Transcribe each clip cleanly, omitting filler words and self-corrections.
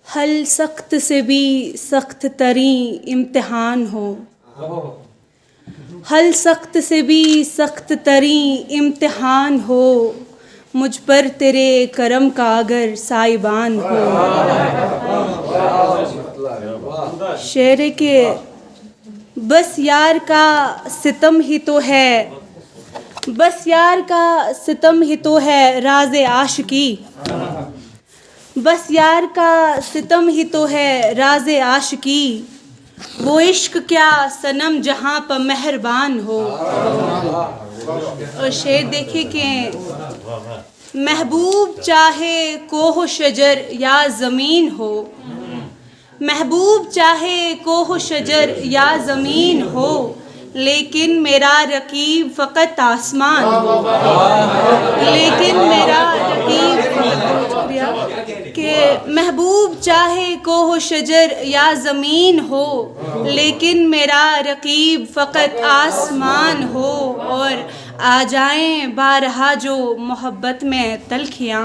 हल सख्त से भी सख्त तरीं इम्तिहान हो, हल सख्त से भी सख्त तरीं इम्तिहान हो, मुझ पर तेरे करम का अगर साइबान हो। शेर के बस यार का सितम ही तो है, बस यार का सितम ही तो है राज़े आशिकी, बस यार का सितम ही तो है राज़े आशिकी, वो इश्क क्या सनम जहाँ पर मेहरबान हो। और शेर देखे कि महबूब चाहे कोह शजर या ज़मीन हो, महबूब चाहे कोह शजर या ज़मीन हो, लेकिन मेरा रकीब फ़कत आसमान हो। लेकिन मेरा रकीब कि महबूब चाहे कोह शजर या ज़मीन हो, लेकिन मेरा रकीब फ़कत आसमान हो। और आ जाएं बारहा जो मोहब्बत में तलखियाँ,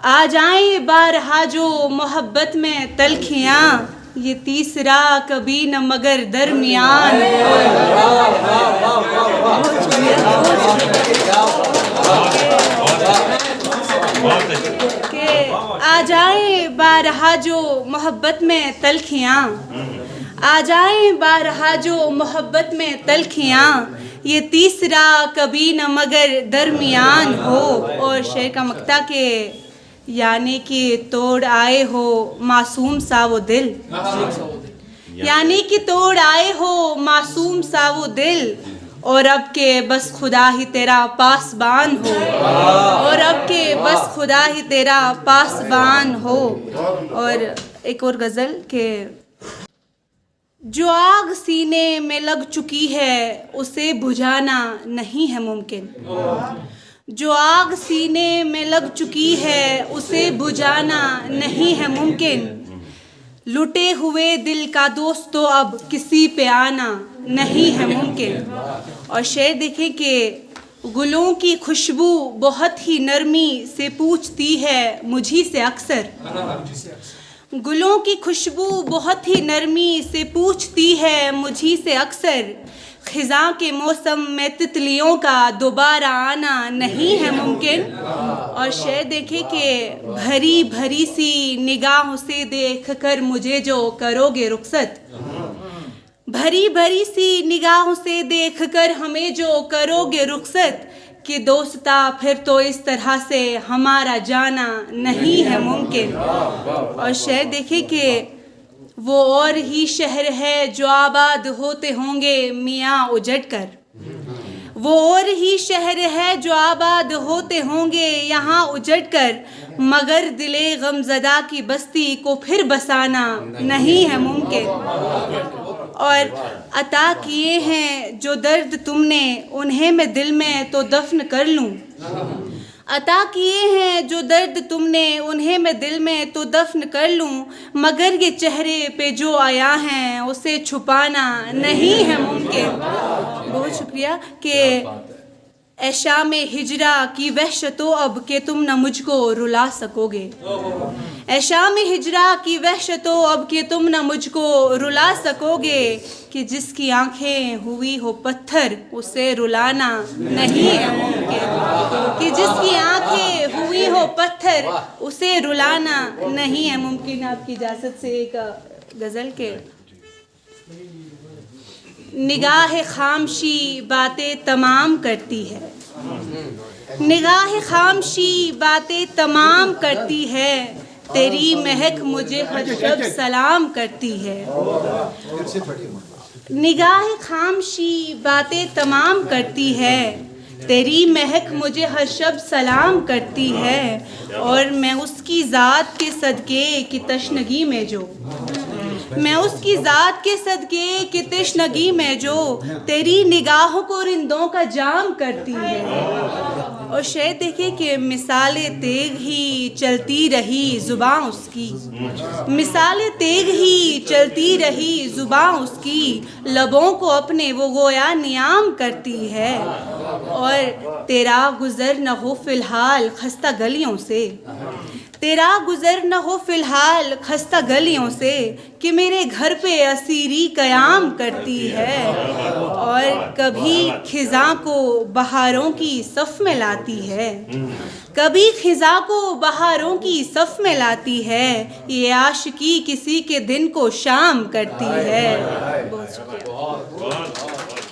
आ जाएं बारहा जो मोहब्बत में तलखियाँ, ये तीसरा कभी न मगर दरमियान के आ जाएं बारहा जो मोहब्बत में तलखियाँ, आ जाएं बारहा जो मोहब्बत में तलखियाँ, ये तीसरा कभी न मगर दरमियान हो। और शेर का मक्ता के यानी कि तोड़ आए हो मासूम सा वो दिल, यानी कि तोड़ आए हो मासूम सा वो दिल, और अब के बस खुदा ही तेरा पासबान हो, और अब के बस खुदा ही तेरा पासबान हो। और एक और गज़ल के जो आग सीने में लग चुकी है उसे बुझाना नहीं है मुमकिन, जो आग सीने में लग चुकी है उसे बुझाना नहीं है मुमकिन, लुटे हुए दिल का दोस्त तो अब किसी पे आना नहीं है मुमकिन। और शेर देखें कि गुलों की खुशबू बहुत ही नरमी से पूछती है मुझी से अक्सर, गुलों की खुशबू बहुत ही नरमी से पूछती है मुझी से अक्सर, खिज़ां के मौसम में तितलियों का दोबारा आना नहीं है मुमकिन। और शेर देखे कि भरी भरी सी निगाहों से देख कर मुझे जो करोगे रुखसत, भरी भरी सी निगाहों से देख कर हमें जो करोगे रुखसत, कि दोस्ता फिर तो इस तरह से हमारा जाना नहीं है मुमकिन। और शेर देखे कि वो और ही शहर है जो आबाद होते होंगे मियाँ उजड़ कर, वो और ही शहर है जो आबाद होते होंगे यहाँ उजड़ कर, मगर दिले गमज़दा की बस्ती को फिर बसाना नहीं है मुमकिन। और अता किए हैं जो दर्द तुमने उन्हें मैं दिल में तो दफन कर लूँ, अता किए हैं जो दर्द तुमने उन्हें मैं दिल में तो दफन कर लूँ, मगर ये चेहरे पे जो आया है उसे छुपाना नहीं है मुमकिन। बहुत शुक्रिया कि ऐ शाम हिजरा की वहशतो अब के तुम न मुझको रुला सकोगे, ऐ शाम हिजरा की वहशतो अब के तुम न मुझको रुला सकोगे, कि जिसकी आंखें हुई हो पत्थर उसे रुलाना नहीं है मुमकिन, कि जिसकी आंखें हुई हो पत्थर उसे रुलाना नहीं है मुमकिन। आपकी इजाज़त से एक गज़ल के निगाह खामशी बातें तमाम करती है, निगाह खामशी बातें तमाम करती है, तेरी महक मुझे हर शब सलाम करती है। निगाह खामशी बातें तमाम करती है, तेरी महक मुझे हर शब सलाम करती है। और मैं उसकी ज़ात के सदके की तशनगी में जो, मैं उसकी ज़ात के सदके की तशनगी में जो तेरी निगाहों को रिंदों का जाम करती है। और शेर देखे कि मिसालें तेग ही चलती रही ज़ुबां उसकी, मिसालें तेग ही चलती रही ज़ुबां उसकी, लबों को अपने वो गोया नियाम करती है। और तेरा गुज़र न हो फ़िलहाल खस्ता गलियों से, तेरा गुज़र न हो फ़िलहाल खस्ता गलियों से कि मेरे घर पे असीरी क़याम करती है। और कभी ख़िज़ां को बहारों की सफ़ में लाती है, कभी ख़िज़ां को बहारों की सफ़ में लाती है। ये आशिकी किसी के दिन को शाम करती है। बहुत शुक्रिया।